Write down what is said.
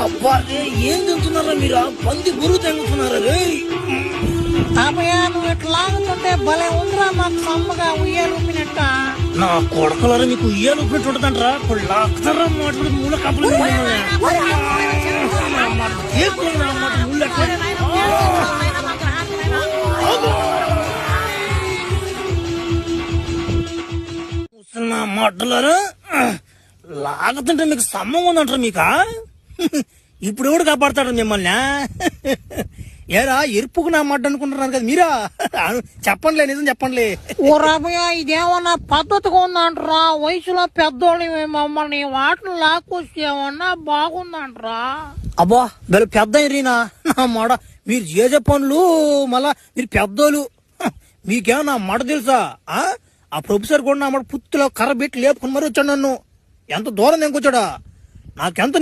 అబ్బా ఏం తింటున్నారా మీరు? పంది గురు తింటున్నారా రే? తాపయ్య నువ్వు ఇట్లా లాగుతుంటే భలే ఉందిరా, మాకు సమ్మగా ఉయ్యాలు ఊపినట్ట. నా కొడకలారా మీకు ఉయ్యాలు ఊపినట్టు ఉంటుందంటారా? ఇప్పుడు లాక్తారా మాట్లాడు మూల కప్పులు మాటలారా లాగుతుంటే మీకు సమ్మం ఉందంటారా? మీకా ఇప్పుడు ఎవడు కాపాడతాడు మిమ్మల్ని? ఏరా ఎరుపుకు నా మాట అనుకుంటున్నారు కదా మీరా? చెప్పండిలే, నిజం చెప్పండి. ఓ రాబయ్య, ఇదేమన్నా పద్ధతిగా ఉందంటరా? వయసులో పెద్దోళ్ళు మమ్మల్ని వాటిని లాక్కొస్తే ఏమన్నా బాగుందంటరా? అబ్బా వీళ్ళు పెద్ద ఎరీనా నా మాట. మీరు చేసే పనులు మళ్ళా మీరు పెద్దోళ్ళు. మీకేమో నా మాట తెలుసా? ఆ ప్రొఫెసర్ కూడా నా మాట పుత్తులో కర్ర పెట్టి లేపుకుని మరి వచ్చాడు. నన్ను ఎంత దూరం నేను కూర్చోడా? నాకెంత